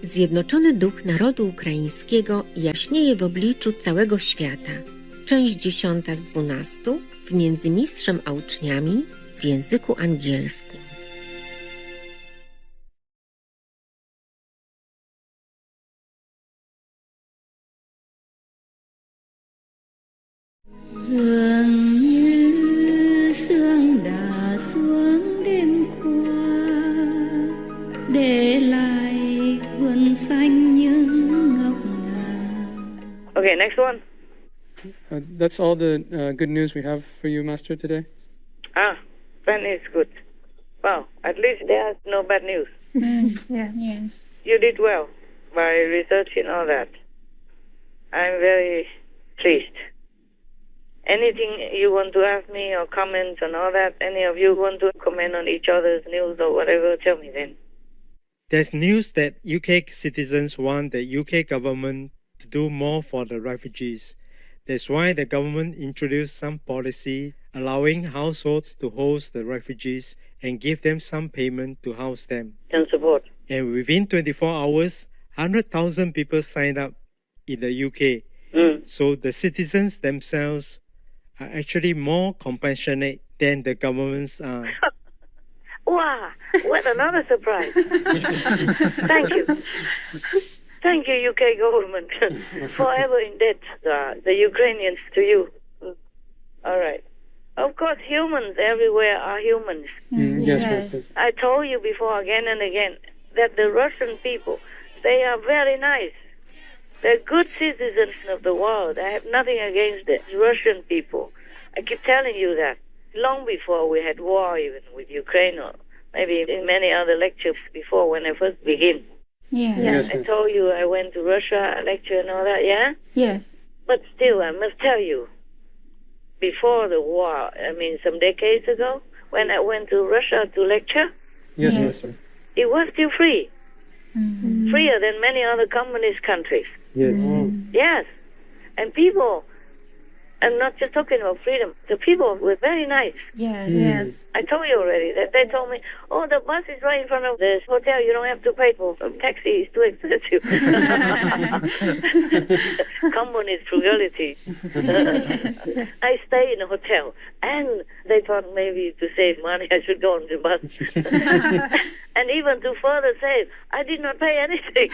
Zjednoczony duch narodu ukraińskiego jaśnieje w obliczu całego świata. Część 10 z 12 w Międzymistrzem a uczniami w języku angielskim. Dường như sương đã xuống đêm qua, để lại vườn xanh những ngọc ngà. Okay, next one. That's all the good news we have for you, Master, today. Then it's good. Well, at least there's no bad news. Yes. You did well by researching all that. I'm very pleased. Anything you want to ask me or comments and all that, any of you want to comment on each other's news or whatever, tell me then. There's news that UK citizens want the UK government to do more for the refugees. That's why the government introduced some policy allowing households to host the refugees and give them some payment to house them. And support. And within 24 hours, 100,000 people signed up in the UK. So the citizens themselves are actually more compassionate than the governments are. Wow, what another surprise. Thank you. Thank you, UK government. Forever in debt, the Ukrainians to you. All right. Of course, humans everywhere are humans. Yes, Master. I told you before again and again that the Russian people, they are very nice. They're good citizens of the world. I have nothing against the Russian people. I keep telling you that. Long before we had war even with Ukraine, or maybe in many other lectures before when I first began. Yes. I told you I went to Russia, lecture and all that, yeah? Yes. But still, I must tell you, before the war, I mean some decades ago, when I went to Russia to lecture, Yes, Master. it was still free. Freer than many other communist countries. Yes. Yes. And people, I'm not just talking about freedom, the people were very nice. Yes. I told you already that they told me, oh, the bus is right in front of this hotel. You don't have to pay for taxi. It's too expensive. Communist frugality. I stay in a hotel. And they thought maybe to save money, I should go on the bus. And even to further save, I did not pay anything.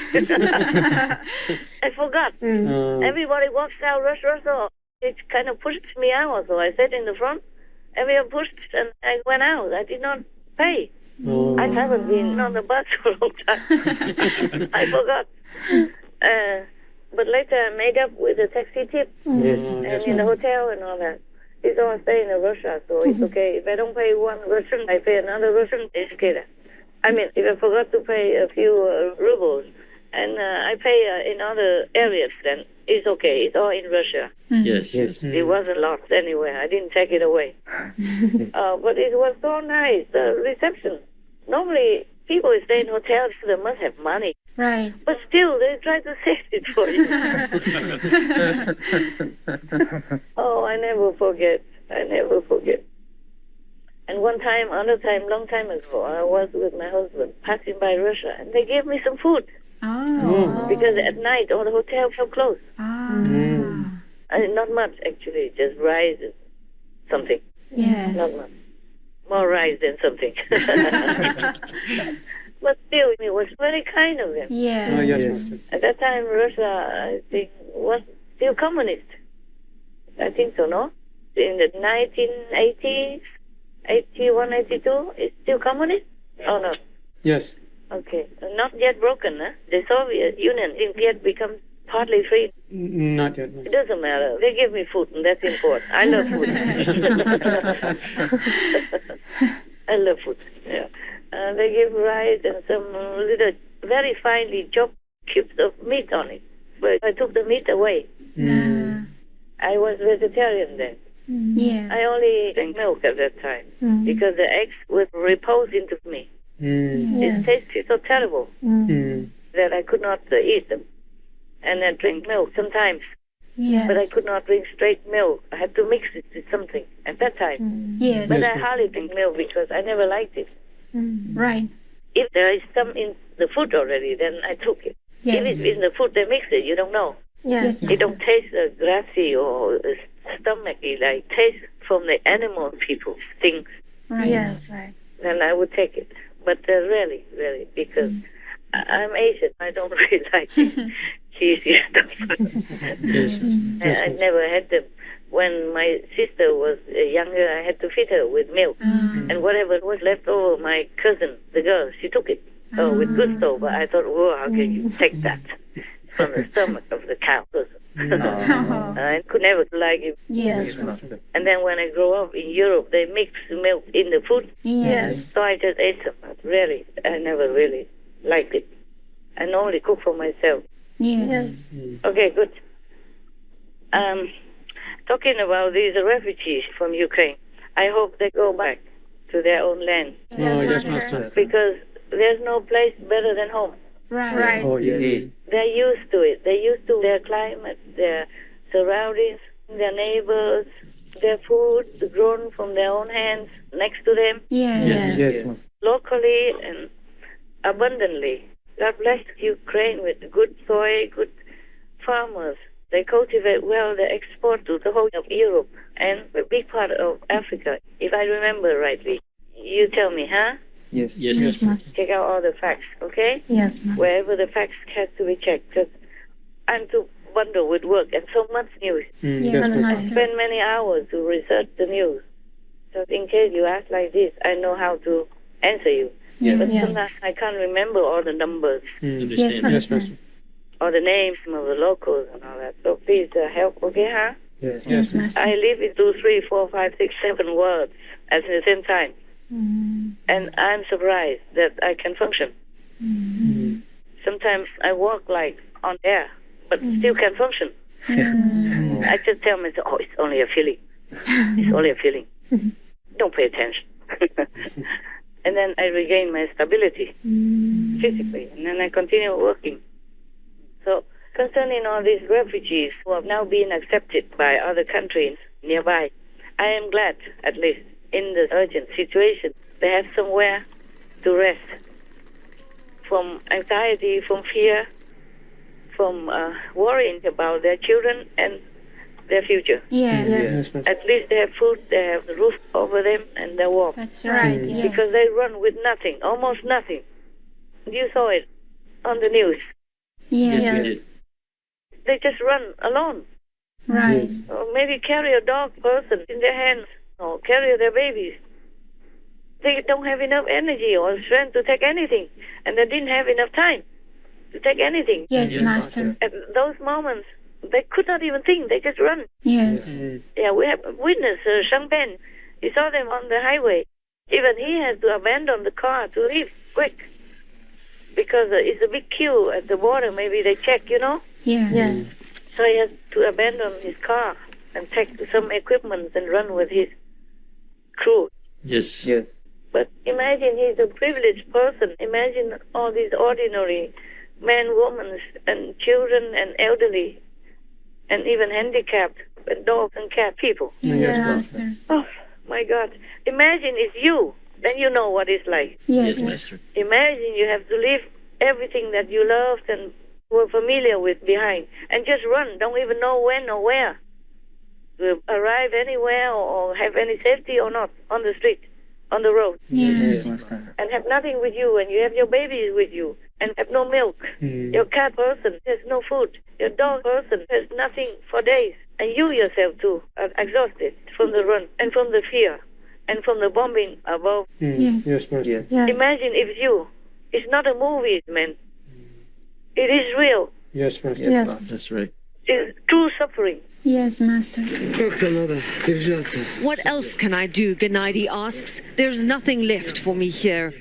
I forgot. Everybody walks out, rush. It kind of pushed me out, so I sat in the front. Everyone pushed, and I went out. I did not pay. I haven't been on the bus for a long time. I forgot. But later I made up with a taxi tip. And in the hotel and all that. It's all staying in Russia, so it's okay. If I don't pay one Russian, I pay another Russian. It's okay. I mean, if I forgot to pay a few rubles, and I pay in other areas, then it's okay. It's all in Russia. Yes. It wasn't lost anywhere. I didn't take it away. But it was so nice, the reception. Normally, people stay in hotels, they must have money. Right. But still, they try to save it for you. Oh, I never forget. And one time, long time ago, I was with my husband passing by Russia, and they gave me some food. Because at night all the hotels were closed. Not much actually, just rice and something. Yes. Not much. More rice than something. But still, it was very kind of them. Yes. Yes, Master. At that time, Russia, I think, was still communist. I think so, no? In the 1980s, 81, 82, it's still communist? Oh, no. Yes. Okay. Not yet broken, huh? The Soviet Union didn't yet become partly free. Not yet, It Master. doesn't matter. They give me food, and that's important. I love food. I love food, yeah. They give rice and some little, very finely chopped cubes of meat on it. But I took the meat away. I was vegetarian then. Yes. I only drank milk at that time because the eggs would repose into me. It tasted so terrible that I could not eat them. And I drink milk sometimes. Yes. But I could not drink straight milk. I had to mix it with something at that time. Yes. But I hardly drink milk because I never liked it. Right. If there is some in the food already, then I took it. If it's in the food they mix it, you don't know. Yes. It don't taste grassy or stomachy, like taste from the animal people things. Right. Yes, right. Then I would take it. But rarely, because I'm Asian. I don't really like cheesy stuff. I never had them. When my sister was younger, I had to feed her with milk. And whatever was left over, my cousin, the girl, she took it with gusto. But I thought, whoa, how can you take that from the stomach of the cow? I could never like it. Yes. And then when I grew up in Europe, they mix milk in the food. Yes. So I just ate some. Really, I never really liked it. I normally cook for myself. Yes. Okay, good. Talking about these refugees from Ukraine, I hope they go back to their own land. Yes, yes, Master. Master. Because there's no place better than home. Right. Oh, yes. They're used to it. They're used to their climate, their surroundings, their neighbors, their food grown from their own hands next to them, Yes. Yes. locally and abundantly. God bless Ukraine with good soil, good farmers. They cultivate well, they export to the whole of Europe and a big part of Africa, if I remember rightly. You tell me, huh? Yes. Yes, Master. Check out all the facts, okay? Yes, Master. Wherever the facts has to be checked, because I'm too bundled with work and so much news. Yes, Yes, I Master. Master. spend many hours to research the news. So in case you ask like this, I know how to answer you. But sometimes I can't remember all the numbers Yes, Yes, Master. Master. or the names of the locals and all that. So please help, okay, huh? Yes. Yes, Master. I live in 2, 3, 4, 5, 6, 7 words at the same time. And I'm surprised that I can function. Sometimes I walk like on air, but still can function. I just tell myself, oh, it's only a feeling. It's only a feeling. Don't pay attention. And then I regain my stability physically, and then I continue working. So concerning all these refugees who have now been accepted by other countries nearby, I am glad, at least in this urgent situation, they have somewhere to rest from anxiety, from fear, from worrying about their children and their future. Yes. Yes, Master. At least they have food, they have the roof over them, and they're warm. That's right. Yes. Because they run with nothing, almost nothing. You saw it on the news. Yes. They just run alone. Right. Or maybe carry a dog person in their hands, or carry their babies. They don't have enough energy or strength to take anything, and they didn't have enough time to take anything. Yes, Master. At those moments, they could not even think, they just run. Yes. Yeah, we have witnessed Shang Ben. He saw them on the highway. Even he had to abandon the car to leave quick. Because it's a big queue at the border. Maybe they check, Yes. So he has to abandon his car and take some equipment and run with his crew. Yes. But imagine he's a privileged person. Imagine all these ordinary men, women, and children and elderly, and even handicapped, and dogs and cat people. Yes, Master. Oh, my God. Imagine it's you. Then you know what it's like. Yes. Master. Imagine you have to leave everything that you loved and were familiar with behind and just run. Don't even know when or where to arrive anywhere or have any safety or not on the street, on the road. Yes. And have nothing with you, and you have your babies with you and have no milk. Your cat person has no food. Your dog person has nothing for days. And you yourself too are exhausted from the run and from the fear and from the bombing above. Yes. Yes, Master. Yes. Imagine if you. It's not a movie, man. It is real. Yes, Master. Yes. That's right. It's true suffering. Yes, Master. What else can I do? Gennady asks. There's nothing left for me here.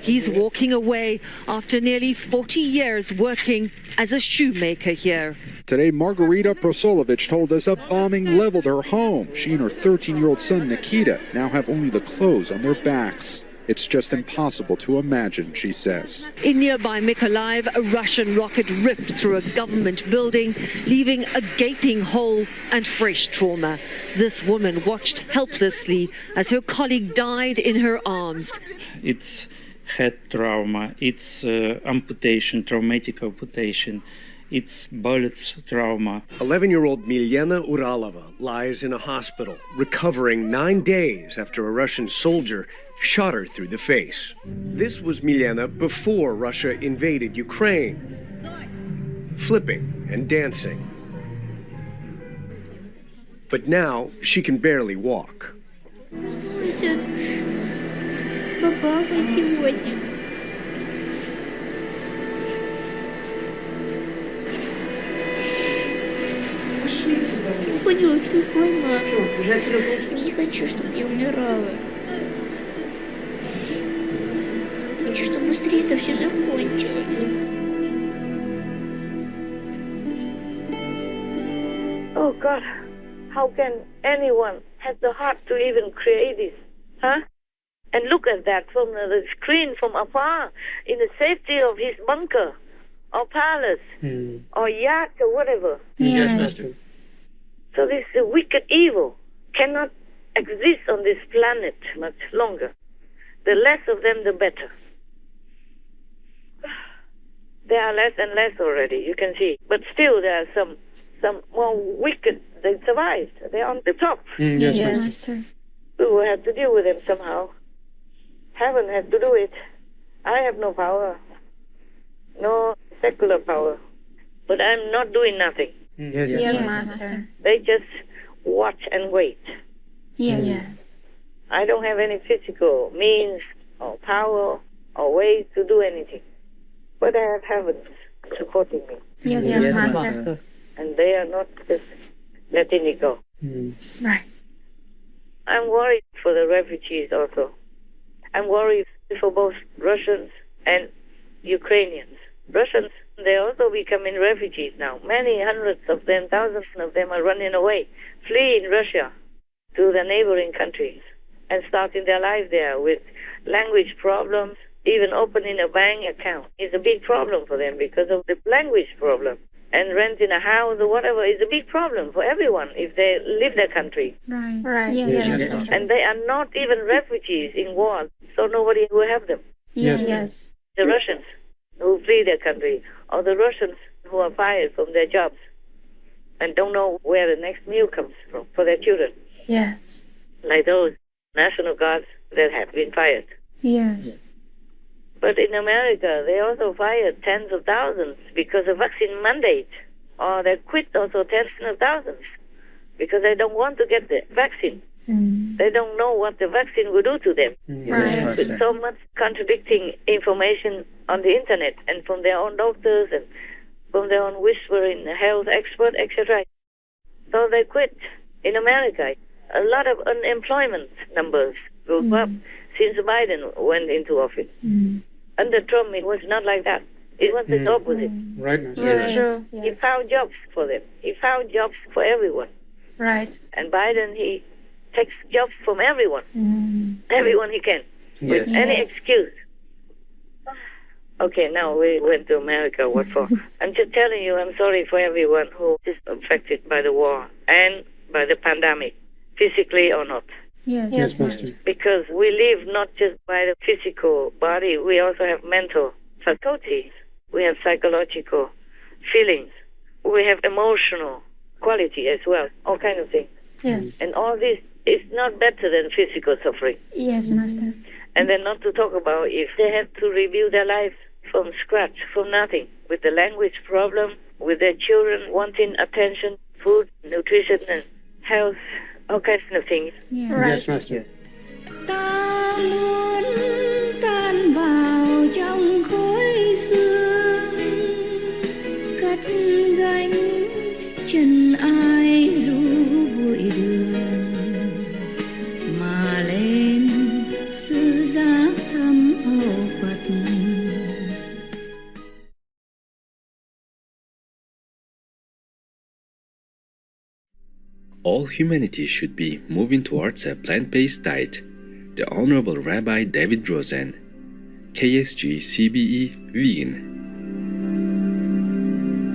He's walking away after nearly 40 years working as a shoemaker here. Today, Margarita Prosolovich told us a bombing leveled her home. She and her 13-year-old son, Nikita, now have only the clothes on their backs. It's just impossible to imagine, she says. In nearby Mykolaiv, a Russian rocket ripped through a government building, leaving a gaping hole and fresh trauma. This woman watched helplessly as her colleague died in her arms. It's head trauma, it's amputation, traumatic amputation, it's bullets trauma. 11-year-old Milena Uralova lies in a hospital, recovering 9 days after a Russian soldier shot her through the face. This was Milena before Russia invaded Ukraine, flipping and dancing. But now she can barely walk. Папа сегодня. Поняла, что война. Не хочу, чтобы я умирала. Хочу, чтобы быстрее это все закончилось. Oh God, how can anyone have the heart to even create this? Huh? And look at that from the screen from afar in the safety of his bunker or palace or yacht or whatever. Yes, Master. So this wicked evil cannot exist on this planet much longer. The less of them, the better. There are less and less already, you can see. But still there are some more wicked. They survived. They're on the top. Yes, Yes, Master. Master. We will have to deal with them somehow. Heaven has to do it. I have no power. No secular power. But I'm not doing nothing. Yes, Yes, Master. They just watch and wait. Yes. I don't have any physical means or power or ways to do anything. But I have heaven supporting me. Yes, Master. And they are not just letting it go. Right. I'm worried for the refugees also. I'm worried for both Russians and Ukrainians. Russians, they're also becoming refugees now. Many hundreds of them, thousands of them are running away, fleeing Russia to the neighboring countries and starting their life there with language problems. Even opening a bank account is a big problem for them because of the language problem. And renting a house or whatever is a big problem for everyone if they leave their country. Right. Yes, Master. And they are not even refugees in war, so nobody will have them. Yes. The Russians who flee their country, or the Russians who are fired from their jobs and don't know where the next meal comes from for their children, Yes. like those National Guards that have been fired. Yes. But in America, they also fired tens of thousands because of vaccine mandate, or they quit also tens of thousands because they don't want to get the vaccine. They don't know what the vaccine will do to them. Right. With so much contradicting information on the internet and from their own doctors and from their own whispering health experts, etc. So they quit in America. A lot of unemployment numbers go up since Biden went into office. Under Trump, it was not like that. It was the opposite. Right, Master. Yes. True. He found jobs for them. He found jobs for everyone. Right. And Biden, he takes jobs from everyone. Everyone he can. With any excuse. Okay, now we went to America. What for? I'm just telling you, I'm sorry for everyone who is affected by the war and by the pandemic, physically or not. Yes, Master. Because we live not just by the physical body, we also have mental faculties. We have psychological feelings. We have emotional quality as well, all kinds of things. Yes. And all this is not better than physical suffering. Yes, Master. And then not to talk about if they have to rebuild their lives from scratch, from nothing, with the language problem, with their children wanting attention, food, nutrition, and health, all kinds of things. Yes, Master. Ta muốn tan vào trong khói sương, cất gánh chân ai du bụi đường, mà lên sư giác thăm hậu Phật. All humanity should be moving towards a plant-based diet. The Honorable Rabbi David Rosen, KSG CBE Vegan.